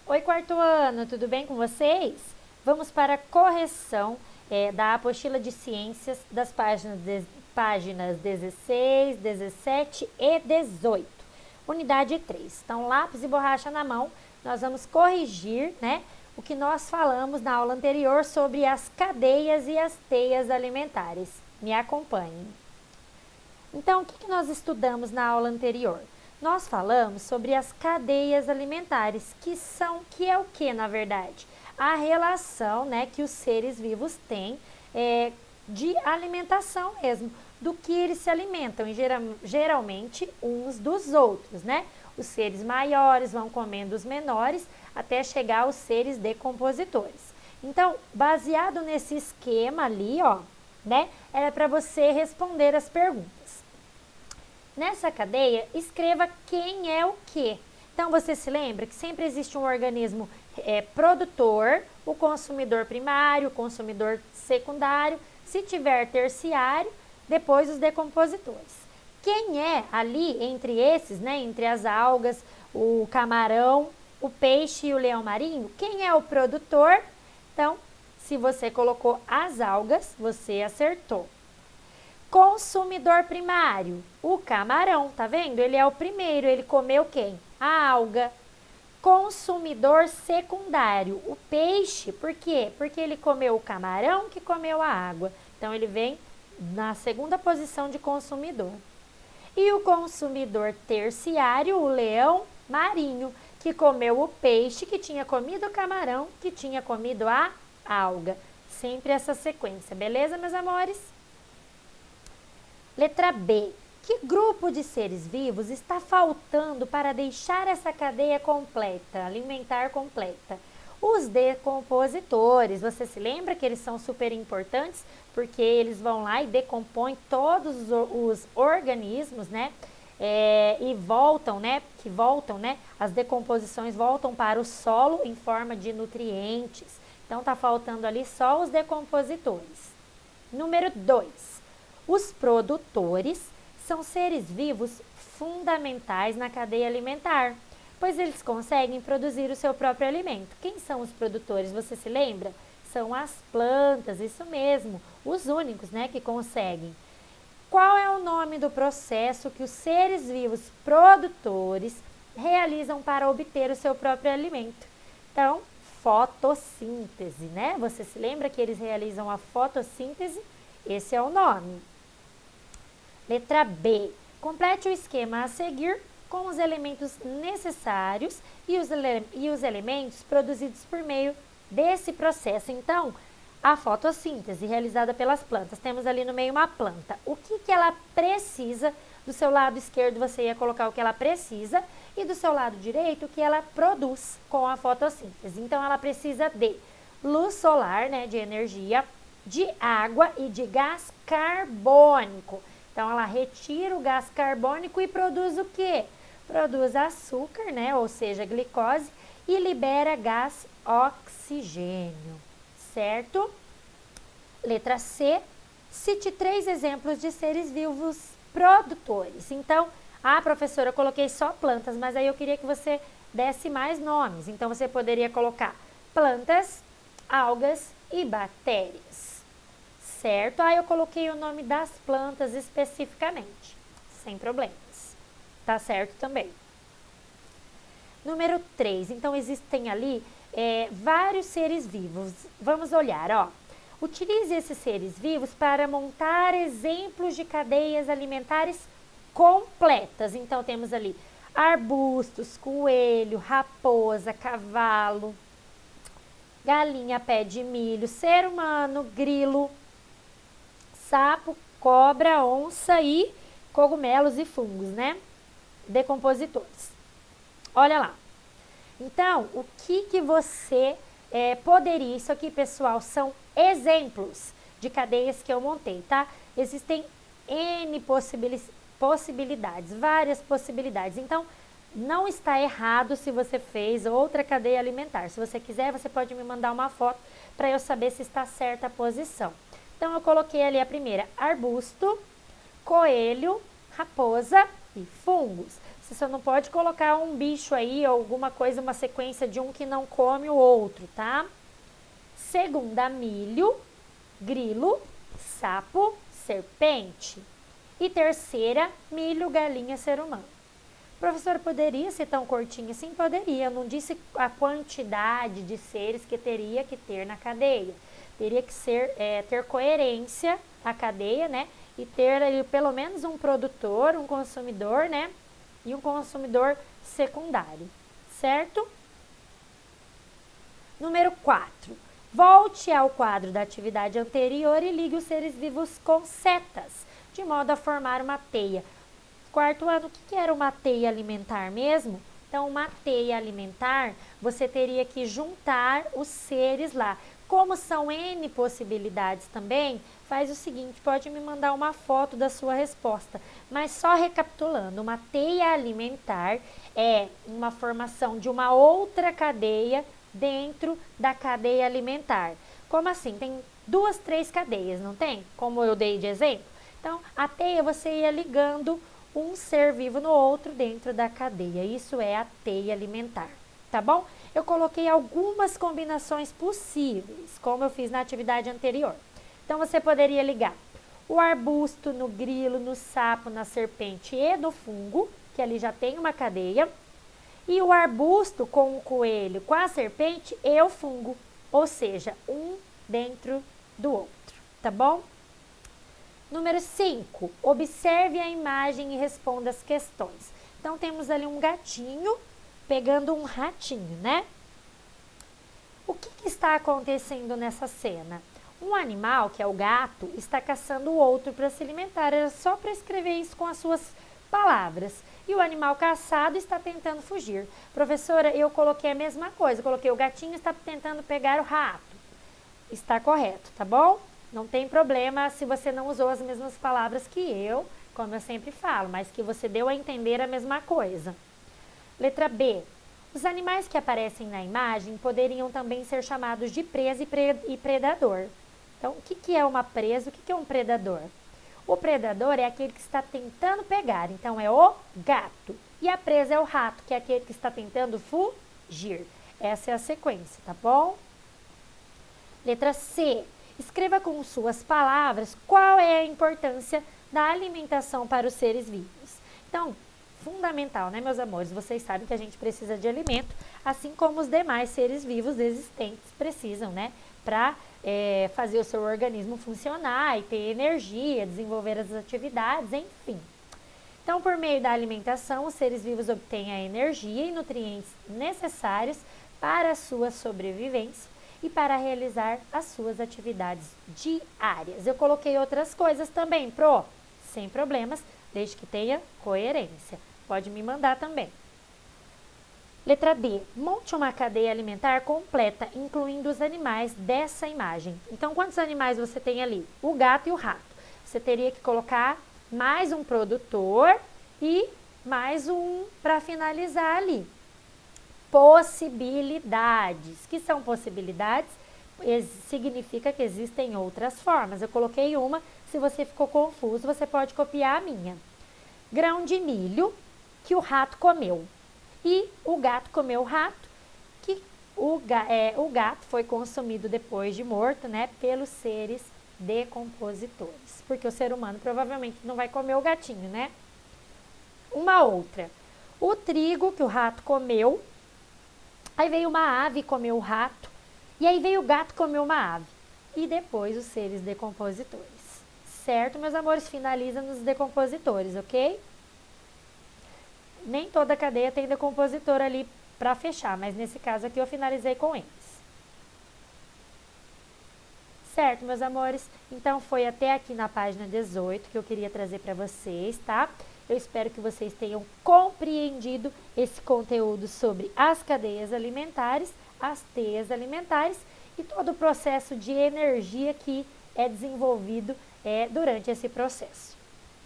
Oi, quarto ano, tudo bem com vocês? Vamos para a correção da apostila de ciências das páginas 16, 17 e 18, unidade 3. Então, lápis e borracha na mão, nós vamos corrigir, né, o que nós falamos na aula anterior sobre as cadeias e as teias alimentares. Me acompanhem. Então, o que nós estudamos na aula anterior? Nós falamos sobre as cadeias alimentares, que é o que, na verdade? A relação, né, que os seres vivos têm de alimentação mesmo, do que eles se alimentam, e geralmente uns dos outros, né? Os seres maiores vão comendo os menores até chegar aos seres decompositores. Então, baseado nesse esquema ali, ó, né, era para você responder as perguntas. Nessa cadeia, escreva quem é o quê. Então, você se lembra que sempre existe um organismo produtor, o consumidor primário, o consumidor secundário, se tiver terciário, depois os decompositores. Quem é ali entre esses, né, entre as algas, o camarão, o peixe e o leão marinho, quem é o produtor? Então, se você colocou as algas, você acertou. Consumidor primário, o camarão, tá vendo? Ele é o primeiro, ele comeu quem? A alga. Consumidor secundário, o peixe, por quê? Porque ele comeu o camarão que comeu a água. Então, ele vem na segunda posição de consumidor. E o consumidor terciário, o leão marinho, que comeu o peixe, que tinha comido o camarão, que tinha comido a alga. Sempre essa sequência, beleza, meus amores? Letra B. Que grupo de seres vivos está faltando para deixar essa cadeia completa, alimentar completa? Os decompositores. Você se lembra que eles são super importantes porque eles vão lá e decompõem todos os organismos, né? E voltam, né? As decomposições voltam para o solo em forma de nutrientes. Então, tá faltando ali só os decompositores. Número 2. Os produtores são seres vivos fundamentais na cadeia alimentar, pois eles conseguem produzir o seu próprio alimento. Quem são os produtores? Você se lembra? São as plantas, isso mesmo, os únicos, né, que conseguem. Qual é o nome do processo que os seres vivos produtores realizam para obter o seu próprio alimento? Então, fotossíntese, né? Você se lembra que eles realizam a fotossíntese? Esse é o nome. Letra B. Complete o esquema a seguir com os elementos necessários e os elementos produzidos por meio desse processo. Então, a fotossíntese realizada pelas plantas. Temos ali no meio uma planta. O que ela precisa? Do seu lado esquerdo você ia colocar o que ela precisa e do seu lado direito o que ela produz com a fotossíntese. Então, ela precisa de luz solar, né, de energia, de água e de gás carbônico. Então, ela retira o gás carbônico e produz o quê? Produz açúcar, né? Ou seja, glicose, e libera gás oxigênio, certo? Letra C. Cite 3 exemplos de seres vivos produtores. Então, professora, eu coloquei só plantas, mas aí eu queria que você desse mais nomes. Então, você poderia colocar plantas, algas e bactérias. Certo? Aí eu coloquei o nome das plantas especificamente, sem problemas. Tá certo também. Número 3. Então, existem ali vários seres vivos. Vamos olhar, ó. Utilize esses seres vivos para montar exemplos de cadeias alimentares completas. Então, temos ali arbustos, coelho, raposa, cavalo, galinha, pé de milho, ser humano, grilo, sapo, cobra, onça e cogumelos e fungos, né? Decompositores. Olha lá. Então, o que você poderia... Isso aqui, pessoal, são exemplos de cadeias que eu montei, tá? Existem N possibilidades, várias possibilidades. Então, não está errado se você fez outra cadeia alimentar. Se você quiser, você pode me mandar uma foto para eu saber se está certa a posição. Então, eu coloquei ali a primeira, arbusto, coelho, raposa e fungos. Você só não pode colocar um bicho aí, alguma coisa, uma sequência de um que não come o outro, tá? Segunda, milho, grilo, sapo, serpente. E terceira, milho, galinha, ser humano. Professor, poderia ser tão curtinho assim? Poderia. Eu não disse a quantidade de seres que teria que ter na cadeia. Teria que ter coerência a cadeia, né? E ter ali pelo menos um produtor, um consumidor, né? E um consumidor secundário, certo? Número 4. Volte ao quadro da atividade anterior e ligue os seres vivos com setas, de modo a formar uma teia. Quarto ano, o que era uma teia alimentar mesmo? Então, uma teia alimentar, você teria que juntar os seres lá. Como são N possibilidades também, faz o seguinte, pode me mandar uma foto da sua resposta. Mas só recapitulando, uma teia alimentar é uma formação de uma outra cadeia dentro da cadeia alimentar. Como assim? Tem 2, 3 cadeias, não tem? Como eu dei de exemplo. Então, a teia você ia ligando um ser vivo no outro dentro da cadeia. Isso é a teia alimentar, tá bom? Eu coloquei algumas combinações possíveis, como eu fiz na atividade anterior. Então, você poderia ligar o arbusto no grilo, no sapo, na serpente e no fungo, que ali já tem uma cadeia, e o arbusto com o coelho, com a serpente e o fungo, ou seja, um dentro do outro, tá bom? Número 5, observe a imagem e responda as questões. Então, temos ali um gatinho pegando um ratinho, né? O que está acontecendo nessa cena? Um animal, que é o gato, está caçando o outro para se alimentar. Era só para escrever isso com as suas palavras. E o animal caçado está tentando fugir. Professora, eu coloquei a mesma coisa. Coloquei o gatinho está tentando pegar o rato. Está correto, tá bom? Não tem problema se você não usou as mesmas palavras que eu, como eu sempre falo, mas que você deu a entender a mesma coisa. Letra B. Os animais que aparecem na imagem poderiam também ser chamados de presa e predador. Então, o que é uma presa? O que é um predador? O predador é aquele que está tentando pegar, então é o gato. E a presa é o rato, que é aquele que está tentando fugir. Essa é a sequência, tá bom? Letra C. Escreva com suas palavras qual é a importância da alimentação para os seres vivos. Então, fundamental, né, meus amores? Vocês sabem que a gente precisa de alimento, assim como os demais seres vivos existentes precisam, né? Para fazer o seu organismo funcionar e ter energia, desenvolver as atividades, enfim. Então, por meio da alimentação, os seres vivos obtêm a energia e nutrientes necessários para a sua sobrevivência e para realizar as suas atividades diárias. Eu coloquei outras coisas também, sem problemas, desde que tenha coerência. Pode me mandar também. Letra D. Monte uma cadeia alimentar completa, incluindo os animais dessa imagem. Então, quantos animais você tem ali? O gato e o rato. Você teria que colocar mais um produtor e mais um para finalizar ali. Possibilidades. Que são possibilidades? Significa que existem outras formas. Eu coloquei uma. Se você ficou confuso, você pode copiar a minha. Grão de milho que o rato comeu. E o gato comeu o rato, que o gato foi consumido depois de morto, né, pelos seres decompositores. Porque o ser humano provavelmente não vai comer o gatinho, né? Uma outra. O trigo que o rato comeu. Aí veio uma ave e comeu o rato. E aí veio o gato e comeu uma ave. E depois os seres decompositores. Certo, meus amores? Finaliza nos decompositores, ok? Nem toda cadeia tem decompositor ali para fechar, mas nesse caso aqui eu finalizei com eles. Certo, meus amores? Então foi até aqui na página 18 que eu queria trazer para vocês, tá? Eu espero que vocês tenham compreendido esse conteúdo sobre as cadeias alimentares, as teias alimentares e todo o processo de energia que é desenvolvido durante esse processo,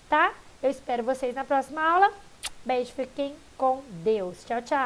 tá? Eu espero vocês na próxima aula. Beijo, fiquem com Deus. Tchau, tchau.